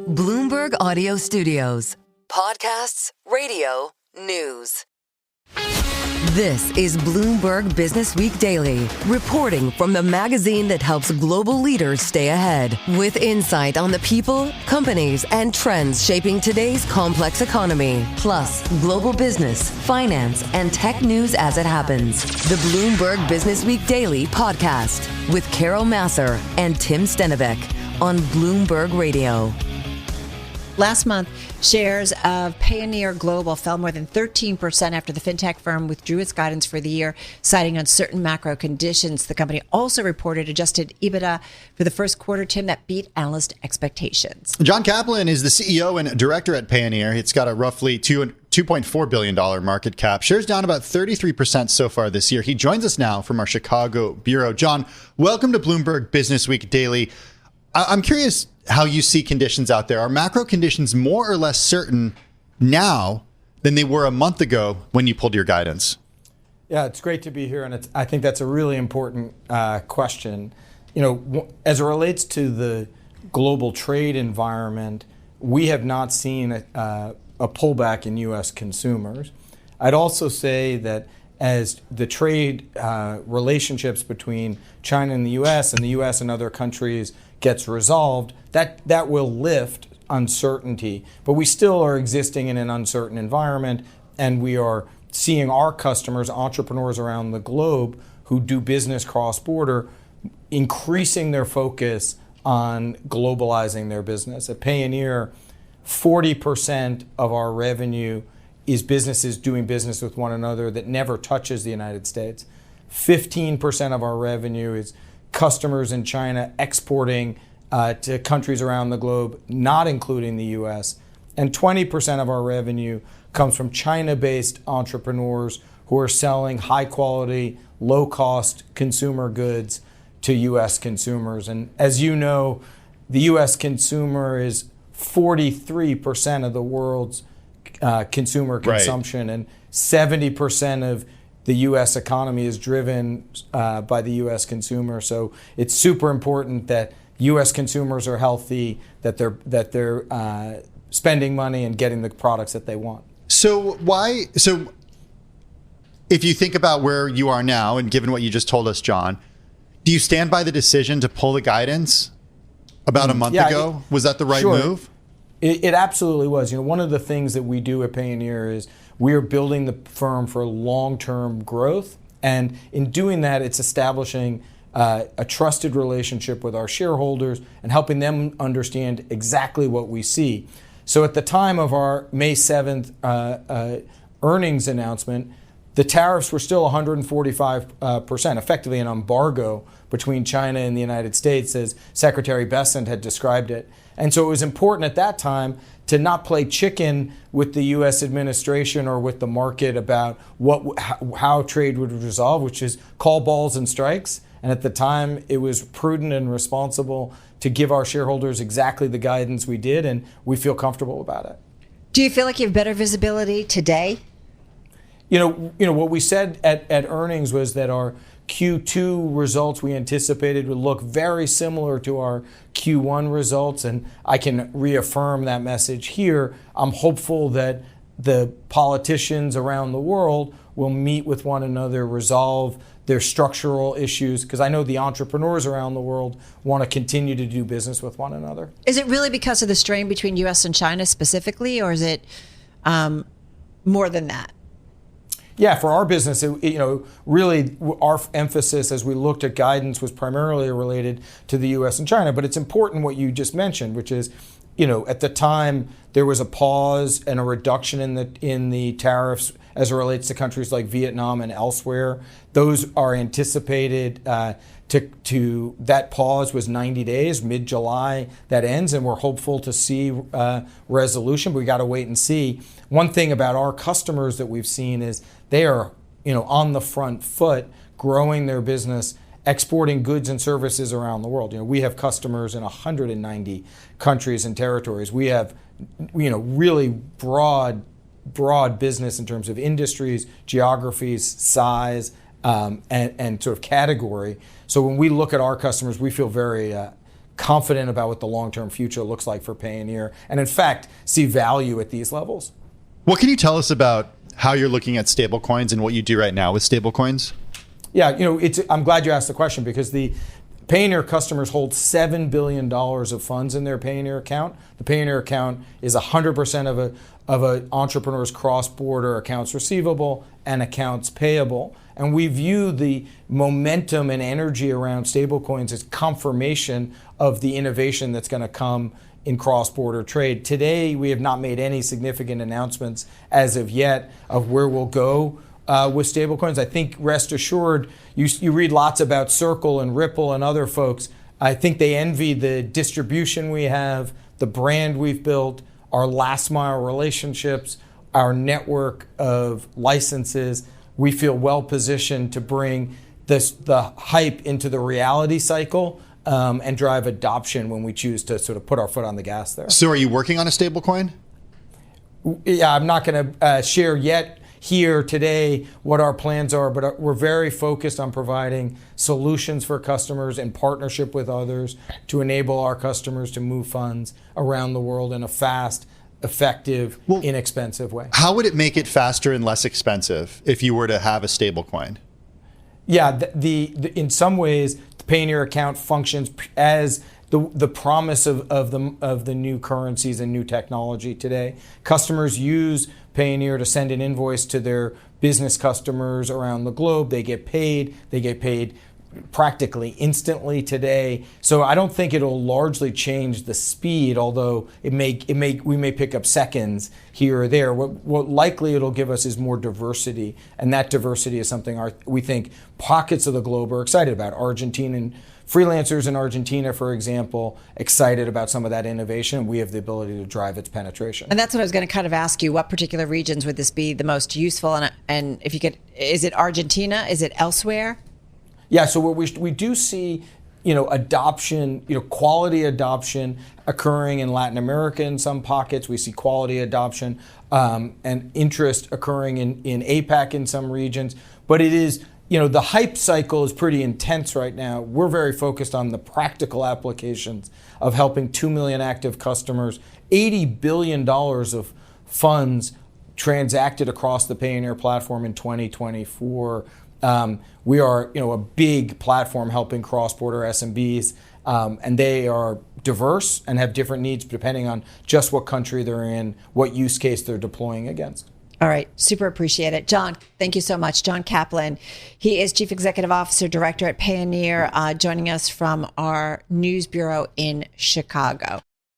Bloomberg Audio Studios. Podcasts, radio, news. This is Bloomberg Businessweek Daily, reporting from the magazine that helps global leaders stay ahead, with insight on the people, companies, and trends shaping today's complex economy, plus global business, finance, and tech news as it happens. The Bloomberg Businessweek Daily podcast with Carol Massar and Tim Stenovec on Bloomberg Radio. Last month, shares of Payoneer Global fell more than 13% after the fintech firm withdrew its guidance for the year, citing uncertain macro conditions. The company also reported adjusted EBITDA for the first quarter, Tim, that beat analyst expectations. John Caplan is the CEO and director at Payoneer. It's got a roughly $2.4 billion market cap. Shares down about 33% so far this year. He joins us now from our Chicago bureau. John, welcome to Bloomberg Businessweek Daily. I'm curious how you see conditions out there. Are macro conditions more or less certain now than they were a month ago when you pulled your guidance? Yeah, it's great to be here, and I think that's a really important question. You know, as it relates to the global trade environment, we have not seen a pullback in U.S. consumers. I'd also say that as the trade relationships between China and the U.S. and other countries gets resolved, that will lift uncertainty. But we still are existing in an uncertain environment, and we are seeing our customers, entrepreneurs around the globe who do business cross-border, increasing their focus on globalizing their business. At Payoneer, 40% of our revenue is businesses doing business with one another that never touches the United States. 15% of our revenue is customers in China exporting to countries around the globe, not including the U.S. And 20% of our revenue comes from China-based entrepreneurs who are selling high-quality, low-cost consumer goods to U.S. consumers. And as you know, the U.S. consumer is 43% of the world's consumer consumption, right, and 70% of the U.S. economy is driven by the U.S. consumer. So it's super important that U.S. consumers are healthy, that they're spending money and getting the products that they want. So if you think about where you are now, and given what you just told us, John, do you stand by the decision to pull the guidance about a month ago? Was that the right move? It absolutely was. You know, one of the things that we do at Payoneer is we are building the firm for long-term growth. And in doing that, it's establishing a trusted relationship with our shareholders and helping them understand exactly what we see. So at the time of our May 7th earnings announcement, the tariffs were still 145%, effectively an embargo between China and the United States, as Secretary Bessent had described it. And so it was important at that time to not play chicken with the U.S. administration or with the market about how trade would resolve, which is call balls and strikes. And at the time, it was prudent and responsible to give our shareholders exactly the guidance we did, and we feel comfortable about it. Do you feel like you have better visibility today? You know what we said at earnings was that our Q2 results we anticipated would look very similar to our Q1 results, and I can reaffirm that message here. I'm hopeful that the politicians around the world will meet with one another, resolve their structural issues, because I know the entrepreneurs around the world want to continue to do business with one another. Is it really because of the strain between U.S. and China specifically, or is it more than that? Yeah, for our business, really our emphasis as we looked at guidance was primarily related to the U.S. and China. But it's important what you just mentioned, which is, at the time there was a pause and a reduction in the tariffs as it relates to countries like Vietnam and elsewhere. Those are anticipated to that pause was 90 days, mid-July that ends, and we're hopeful to see resolution. But we got to wait and see. One thing about our customers that we've seen is they are, on the front foot, growing their business, exporting goods and services around the world. We have customers in 190 countries and territories. We have, really broad business in terms of industries, geographies, size, and sort of category. So when we look at our customers, we feel very confident about what the long-term future looks like for Payoneer, and in fact, see value at these levels. What can you tell us about how you're looking at stablecoins and what you do right now with stablecoins? Yeah, I'm glad you asked the question, because the Payoneer customers hold $7 billion of funds in their Payoneer account. The Payoneer account is 100% of an entrepreneur's cross-border accounts receivable and accounts payable. And we view the momentum and energy around stablecoins as confirmation of the innovation that's going to come in cross-border trade. Today, we have not made any significant announcements as of yet of where we'll go with stablecoins. I think, rest assured, you read lots about Circle and Ripple and other folks. I think they envy the distribution we have, the brand we've built, our last mile relationships, our network of licenses. We feel well positioned to bring the hype into the reality cycle and drive adoption when we choose to sort of put our foot on the gas there. So are you working on a stablecoin? Yeah, I'm not going to share yet here today what our plans are, but we're very focused on providing solutions for customers in partnership with others to enable our customers to move funds around the world in a fast, effective, inexpensive way. How would it make it faster and less expensive if you were to have a stablecoin? Yeah, in some ways, the Payoneer account functions as the promise of the new currencies and new technology today. Customers use Payoneer to send an invoice to their business customers around the globe. They get paid. They get paid practically instantly today. So I don't think it'll largely change the speed, although we may pick up seconds here or there. What likely it'll give us is more diversity, and that diversity is something we think pockets of the globe are excited about. Argentinian freelancers in Argentina, for example, excited about some of that innovation. We have the ability to drive its penetration. And that's what I was going to kind of ask you. What particular regions would this be the most useful? And if you could, is it Argentina? Is it elsewhere? Yeah, so what we do see, adoption, quality adoption occurring in Latin America in some pockets. We see quality adoption and interest occurring in APAC in some regions. But it is, the hype cycle is pretty intense right now. We're very focused on the practical applications of helping 2 million active customers, $80 billion of funds transacted across the Payoneer platform in 2024. We are, a big platform helping cross-border SMBs, and they are diverse and have different needs depending on just what country they're in, what use case they're deploying against. All right. Super appreciate it. John, thank you so much. John Caplan. He is Chief Executive Officer, Director at Payoneer, joining us from our news bureau in Chicago.